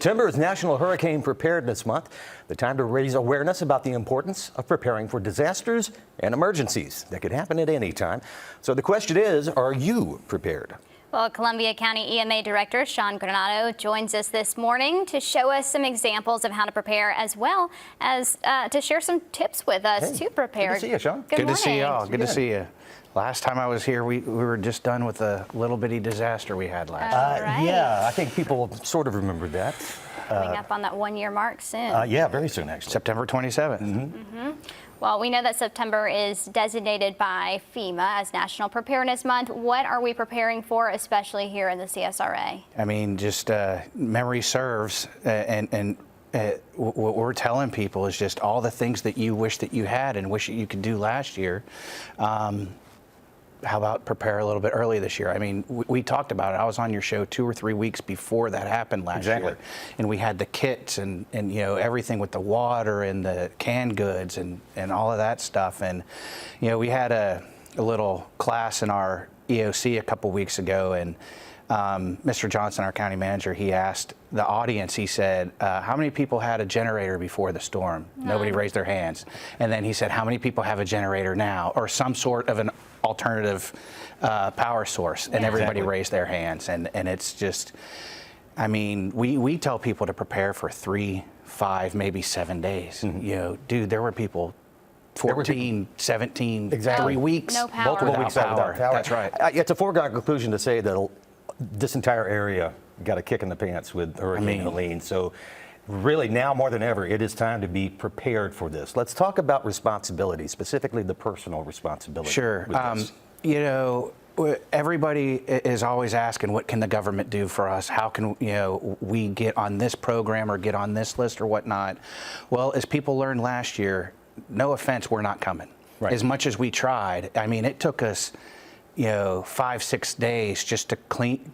September is National Hurricane Preparedness Month, the time to raise awareness about the importance of preparing for disasters and emergencies that could happen at any time. So the question is, are you prepared? Well, Columbia County EMA Director Sean Granado joins us this morning to show us some examples of how to prepare, as well as to share some tips with us to prepare. Good to see you, Sean. Good morning. to see y'all. Good to see you. Last time I was here, we were just done with a little bitty disaster we had last year. Right. Yeah, I think people sort of remember that. Coming up on that 1 year mark soon. Yeah, very soon, actually. September 27th. Well, we know that September is designated by FEMA as National Preparedness Month. What are we preparing for, especially here in the CSRA? I mean, just memory serves, and what we're telling people is just all the things that you wish that you had and wish that you could do last year. How about prepare a little bit early this year? I mean, we talked about it. I was on your show 2 or 3 weeks before that happened last year. And we had the kits and you know, everything with the water and the canned goods and all of that stuff. And, you know, we had a little class in our EOC a couple weeks ago, and Mr. Johnson, our county manager, he asked the audience, he said, how many people had a generator before the storm? Nobody raised their hands. And then he said, how many people have a generator now, or some sort of an alternative power source? And everybody raised their hands. And it's just, I mean, we tell people to prepare for 3, 5, maybe 7 days. You know, dude, there were people 14, 17, 3 weeks, no power. Multiple weeks without power. That's right. It's a foregone conclusion to say that this entire area got a kick in the pants with Hurricane Helene. So really now more than ever, it is time to be prepared for this. Let's talk about responsibility, specifically the personal responsibility. Sure. You know, everybody is always asking, what can the government do for us? How can, you know, we get on this program or get on this list or whatnot? Well, as people learned last year, no offense, we're not coming. Right. As much as we tried, I mean, it took us, you know, 5, 6 days just to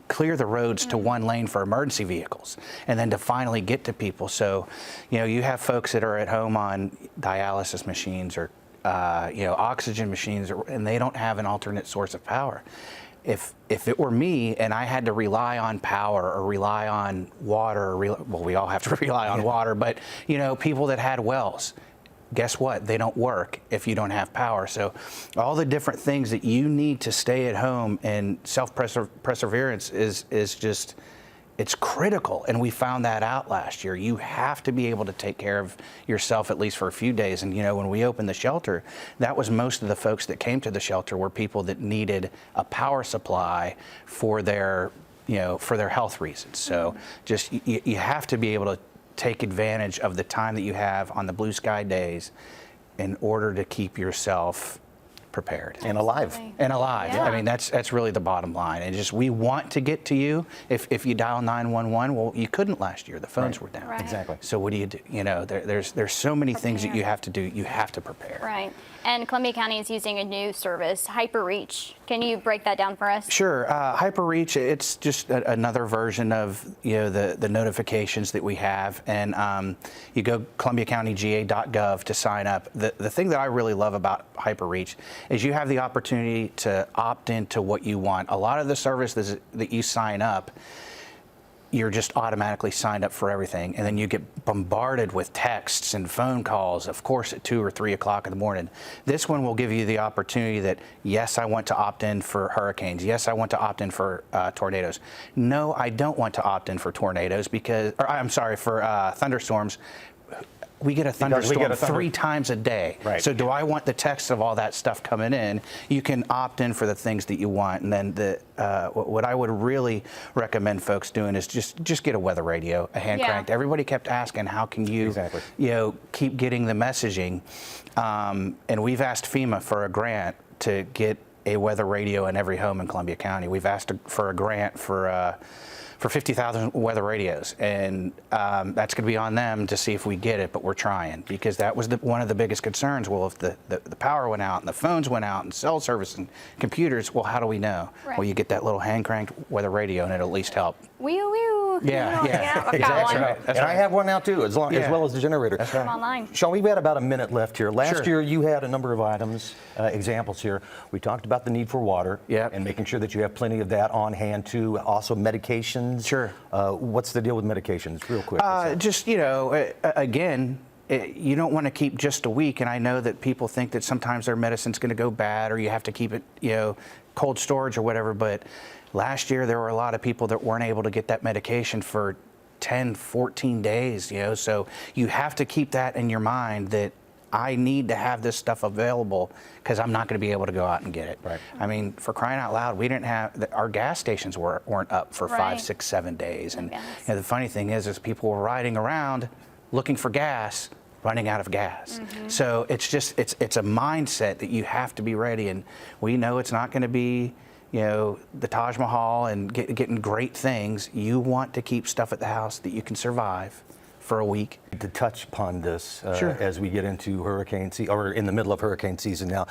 clear the roads to 1 lane for emergency vehicles, and then to finally get to people. So, you know, you have folks that are at home on dialysis machines or, you know, oxygen machines, and they don't have an alternate source of power. If it were me and I had to rely on power or rely on water, well, we all have to rely on water, but, you know, people that had wells, guess what? They don't work if you don't have power. So all the different things that you need to stay at home, and self-perseverance is just, it's critical. And we found that out last year. You have to be able to take care of yourself at least for a few days. And, you know, when we opened the shelter, that was most of the folks that came to the shelter were people that needed a power supply for their, you know, for their health reasons. So just, you have to be able to take advantage of the time that you have on the blue sky days in order to keep yourself prepared and alive. And alive. Yeah. I mean, that's really the bottom line. And just, we want to get to you. If you dial 911, well, you couldn't last year. The phones were down. Right. Exactly. So what do you do? You know, there's so many things that you have to do. You have to prepare. Right. And Columbia County is using a new service, HyperReach. Can you break that down for us? Sure. HyperReach, it's just another version of, you know, the notifications that we have. And you go columbiacountyga.gov to sign up. The thing that I really love about HyperReach is you have the opportunity to opt into what you want. A lot of the services that you sign up, you're just automatically signed up for everything, and then you get bombarded with texts and phone calls, of course, at 2 or 3 o'clock in the morning. This one will give you the opportunity that, yes, I want to opt in for hurricanes. Yes, I want to opt in for tornadoes. No, I don't want to opt in for tornadoes because, or I'm sorry, for thunderstorms. We get a thunderstorm 3 times a day. Right. So do I want the text of all that stuff coming in? You can opt in for the things that you want. And then what I would really recommend folks doing is just get a weather radio, a hand cranked. Everybody kept asking, how can you, you know, keep getting the messaging? And we've asked FEMA for a grant to get a weather radio in every home in Columbia County. We've asked for a grant for 50,000 weather radios, and that's going to be on them to see if we get it, but we're trying, because that was one of the biggest concerns. Well, if the power went out and the phones went out and cell service and computers, well, how do we know? Well, you get that little hand cranked weather radio and it'll at least help. Wee-oo, wee-oo. Yeah, yeah. I've got Exactly. one. right. That's And I right. have one now too, as Yeah. well as the generator. That's right. I'm online. Sean, we've got about a minute left here. Last Sure. year, you had a number of items, examples here. We talked about the need for water Yep. and making sure that you have plenty of that on hand too. Also, medications. Sure. What's the deal with medications, real quick? Just, again, you don't want to keep just a week. And I know that people think that sometimes their medicine's going to go bad or you have to keep it, cold storage or whatever. But last year, there were a lot of people that weren't able to get that medication for 10, 14 days, So you have to keep that in your mind that I need to have this stuff available because I'm not going to be able to go out and get it. Right. I mean, for crying out loud, we didn't have, our gas stations weren't up for Right. 5, 6, 7 days. And Yes. the funny thing is people were riding around looking for gas, running out of gas. So it's just, it's a mindset that you have to be ready. And we know it's not going to be, the Taj Mahal and getting great things. You want to keep stuff at the house that you can survive for a week. To touch upon this Sure. as we get into hurricane season, or in the middle of hurricane season now,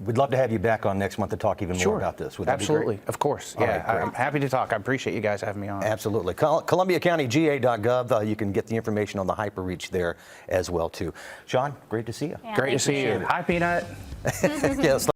we'd love to have you back on next month to talk even more about this. Would that be great? Absolutely. Of course. All Yeah, right, great. I'm happy to talk. I appreciate you guys having me on. Absolutely. ColumbiaCountyGA.gov. You can get the information on the hyperreach there as well too. Sean, great to see you. Yeah, Great to thank see you. Hi, Peanut. Yes.